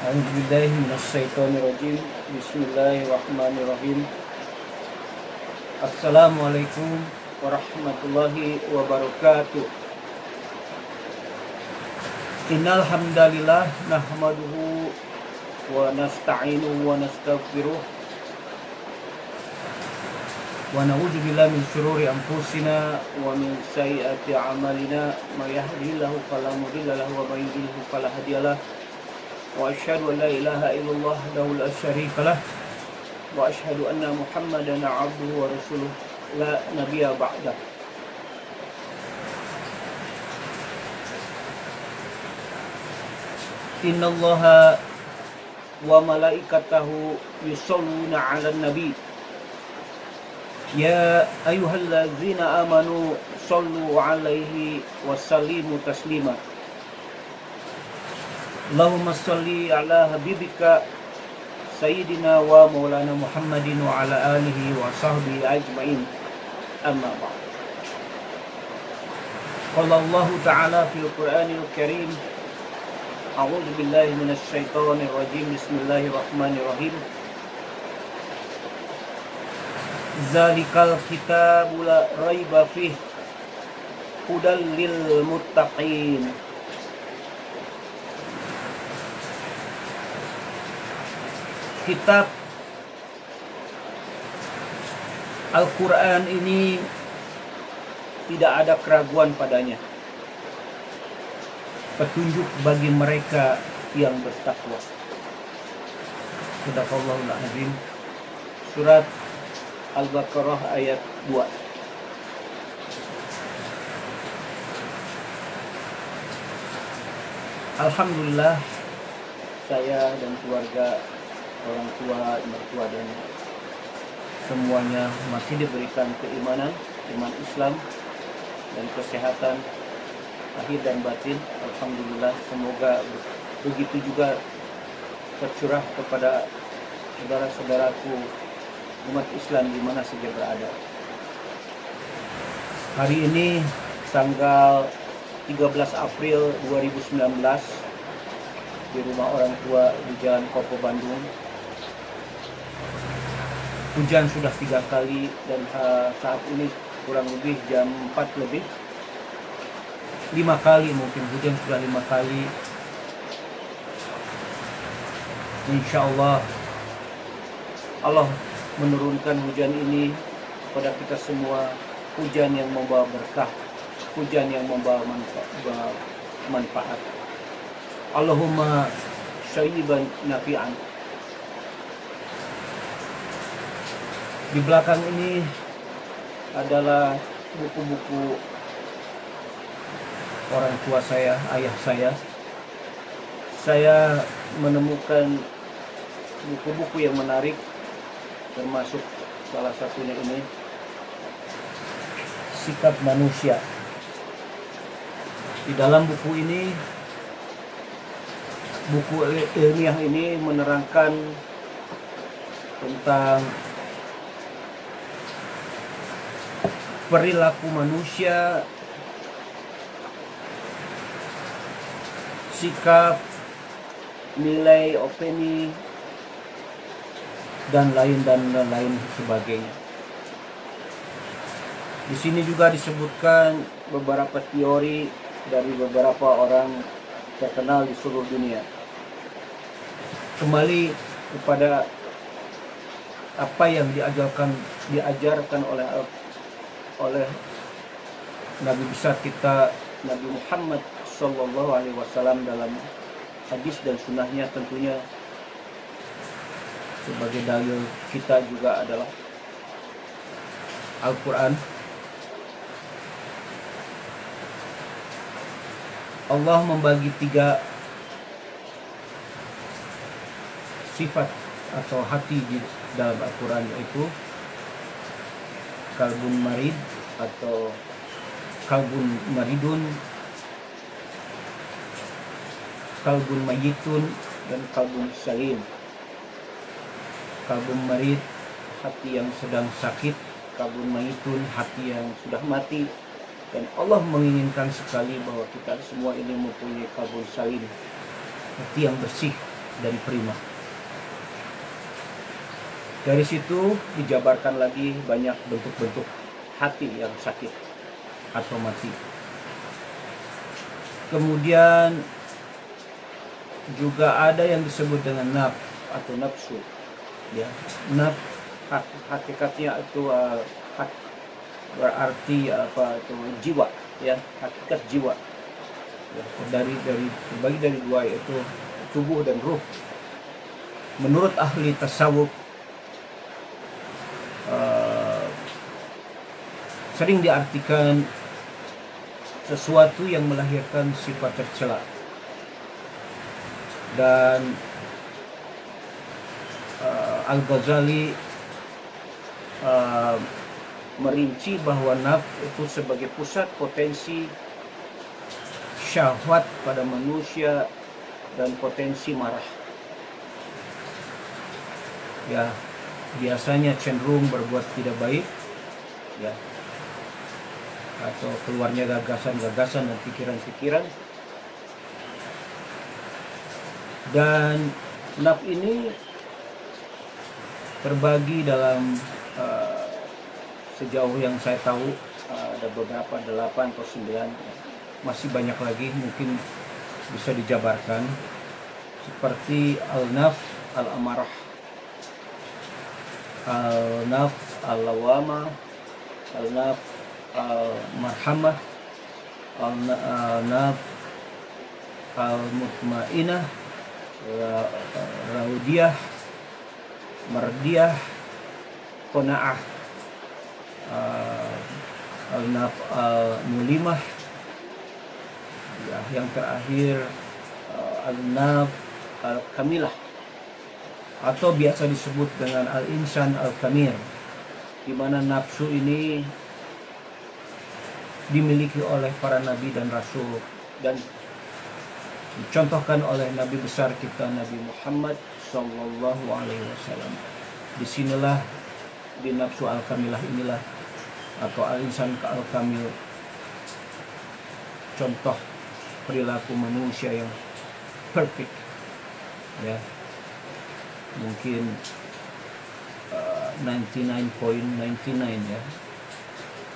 A'udzubillahi minasyaitonirrajim. Bismillahirrahmanirrahim. Assalamualaikum warahmatullahi wabarakatuh. Innal hamdalillah nahmaduhu wa nasta'inuhu wa nastaghfiruh wa na'udzu billahi min syururi anfusina wa min sayyiati a'malina may yahdihillahu fala mudilla lahu wa may yudlil fala hadiyalah. Wa asyhadu an la ilaha illallah wahdahu la syarika lah wa asyhadu anna Muhammadan 'abduhu wa rasuluh la nabiyya ba'dah. Innallaha wa malaikatahu yusholluna 'alan nabi ya ayyuhallazina amanu shollu 'alaihi wa sallimu taslima. Allahumma sholli ala habibika sayyidina wa maulana Muhammadin wa ala alihi wa sahbihi ajma'in. Amma ba'd. Qala Allah ta'ala fil Qur'anil Karim, a'udzu billahi minasy syaithanir rajim. Bismillahirrahmanirrahim. Zalikal kitabu la raiba fih hudal lil muttaqin. Kitab Al-Quran ini tidak ada keraguan padanya, petunjuk bagi mereka yang bertakwa. Shadaqallahul azim. Surat Al-Baqarah ayat 2. Alhamdulillah, saya dan keluarga, orang tua, mertua dan semuanya masih diberikan keimanan, iman Islam dan kesehatan lahir dan batin. Alhamdulillah, semoga begitu juga tercurah kepada saudara-saudaraku umat Islam di mana saja berada. Hari ini tanggal 13 April 2019 di rumah orang tua di Jalan Kopo, Bandung. Hujan sudah 3 kali dan saat ini kurang lebih jam 4 lebih 5 kali, mungkin hujan sudah 5 kali. Insya Allah Allah menurunkan hujan ini kepada kita semua, hujan yang membawa berkah, hujan yang membawa manfaat. Allahumma syaiban nafi'an. Di belakang ini adalah buku-buku orang tua saya, ayah saya. Saya menemukan buku-buku yang menarik, termasuk salah satunya ini, Sikap Manusia. Di dalam buku ini, buku ilmiah ini menerangkan tentang perilaku manusia, sikap, nilai, opini, dan lain sebagainya. Di sini juga disebutkan beberapa teori dari beberapa orang terkenal di seluruh dunia. Kembali kepada apa yang diajarkan oleh Nabi besar kita, Nabi Muhammad Sallallahu Alaihi Wasallam dalam hadis dan sunnahnya. Tentunya sebagai dalil kita juga adalah Al-Quran. Allah membagi 3 sifat atau hati di dalam Al-Quran, yaitu kalbun marid atau kalbun maridun, kalbun mayitun, dan kalbun salim. Kalbun marid, hati yang sedang sakit. Kalbun mayitun, hati yang sudah mati. Dan Allah menginginkan sekali bahwa kita semua ini mempunyai kalbun salim, hati yang bersih, dari prima. Dari situ dijabarkan lagi banyak bentuk-bentuk hati yang sakit atau mati. Kemudian juga ada yang disebut dengan naf atau nafsu. Ya, naf hakikatnya itu berarti apa itu jiwa, ya, hakikat jiwa. Ya, terbagi dari dua, yaitu tubuh dan ruh. Menurut ahli tasawuf sering diartikan sesuatu yang melahirkan sifat tercela, dan Al-Ghazali merinci bahwa nafs itu sebagai pusat potensi syahwat pada manusia dan potensi marah. Ya, biasanya cenderung berbuat tidak baik, ya, atau keluarnya gagasan-gagasan dan pikiran-pikiran. Dan nafs ini terbagi dalam sejauh yang saya tahu ada beberapa 8 atau 9, masih banyak lagi mungkin bisa dijabarkan, seperti al-nafs al-amarah, al-nafs al-lawamah, al-nafs al-marhamah, al-nafs al-mutmainah, raudiyah, mardiyah, qanaah, al-naf al-mulimah, ya, yang terakhir al-naf al-kamilah, atau biasa disebut dengan al-insan al-kamir, di mana nafsu ini dimiliki oleh para nabi dan rasul dan dicontohkan oleh nabi besar kita Nabi Muhammad sallallahu alaihi wasallam. Disinilah, di nafsu al-kamilah inilah atau al-insan al-kamil, contoh perilaku manusia yang perfect, ya, mungkin 99.99, ya,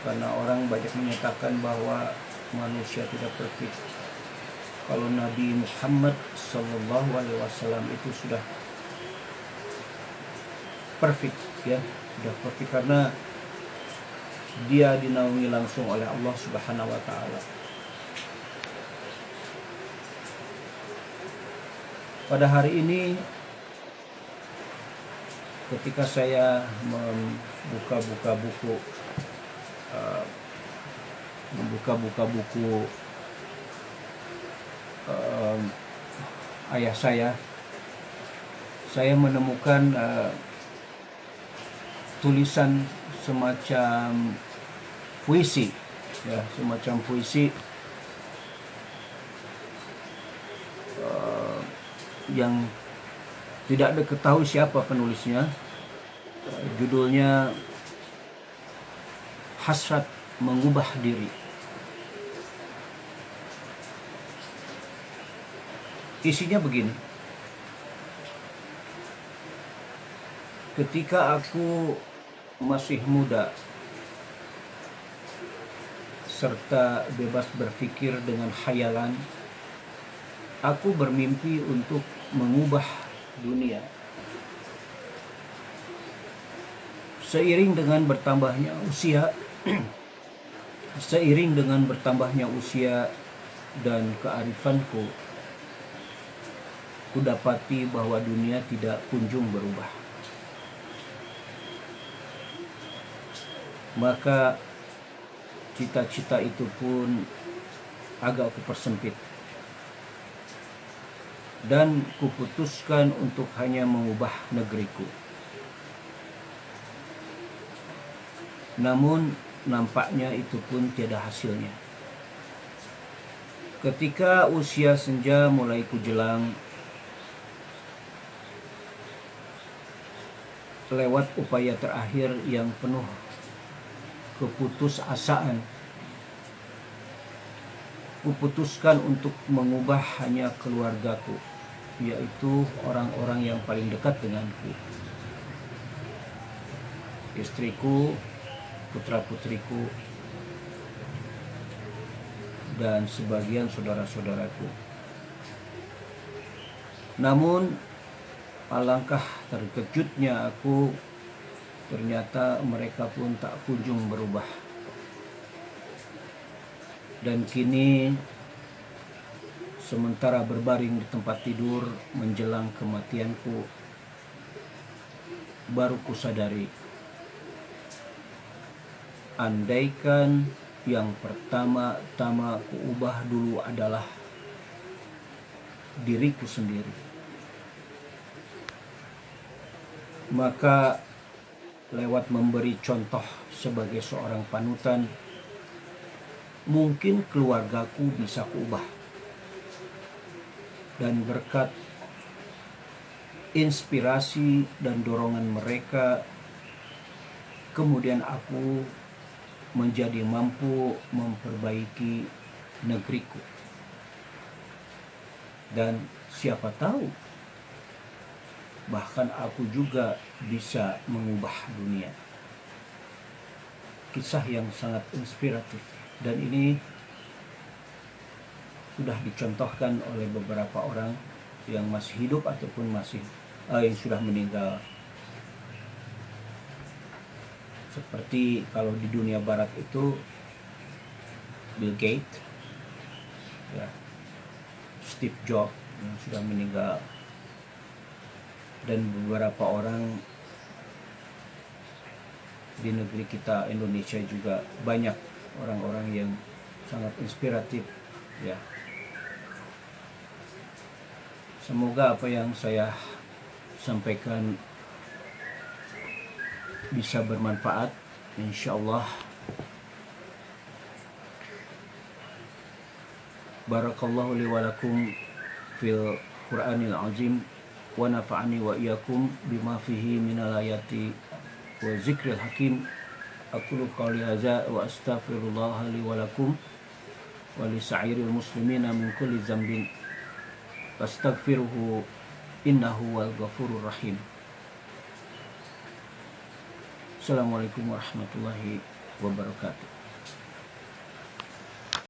karena orang banyak menyatakan bahwa manusia tidak perfect. Kalau Nabi Muhammad sallallahu alaihi wasallam itu sudah perfect, ya, sudah perfect, karena dia dinaungi langsung oleh Allah Subhanahu wa taala. Pada hari ini, ketika saya membuka-buka buku ayah saya menemukan tulisan semacam puisi, ya, semacam puisi yang tidak diketahui siapa penulisnya. Judulnya Hasrat Mengubah Diri. Isinya begini: ketika aku masih muda serta bebas berpikir dengan khayalan, aku bermimpi untuk mengubah dunia. Seiring dengan bertambahnya usia dan kearifanku, kudapati bahwa dunia tidak kunjung berubah. Maka cita-cita itu pun agak kupersempit, dan kuputuskan untuk hanya mengubah negeriku. Namun nampaknya itu pun tiada hasilnya. Ketika usia senja mulai kujelang, lewat upaya terakhir yang penuh keputusasaan, kuputuskan untuk mengubah hanya keluargaku, yaitu orang-orang yang paling dekat denganku, istriku, putra-putriku, dan sebagian saudara-saudaraku. Namun alangkah terkejutnya aku, ternyata mereka pun tak kunjung berubah. Dan kini sementara berbaring di tempat tidur menjelang kematianku, baru kusadari, andaikan yang pertama-tama kuubah dulu adalah diriku sendiri, maka lewat memberi contoh sebagai seorang panutan, mungkin keluargaku bisa kuubah. Dan berkat inspirasi dan dorongan mereka, kemudian aku menjadi mampu memperbaiki negeriku. Dan siapa tahu, bahkan aku juga bisa mengubah dunia. Kisah yang sangat inspiratif, dan ini sudah dicontohkan oleh beberapa orang yang masih hidup ataupun yang sudah meninggal. Seperti kalau di dunia barat itu Bill Gates, ya, Steve Jobs yang sudah meninggal, dan beberapa orang di negeri kita Indonesia juga banyak orang-orang yang sangat inspiratif, ya. Semoga apa yang saya sampaikan bisa bermanfaat, insyaallah. Barakallahu li wa lakum fil Qur'anil azim, wa nafa'ani wa iyyakum bima fihi minal ayati wa zikril hakim. Aqulu qawli hadza wa astaghfirullah li wa lakum wa li sa'iril muslimina min kulli dzambin fastaghfiruhu innahu wal ghafurur rahim. Assalamualaikum warahmatullahi wabarakatuh.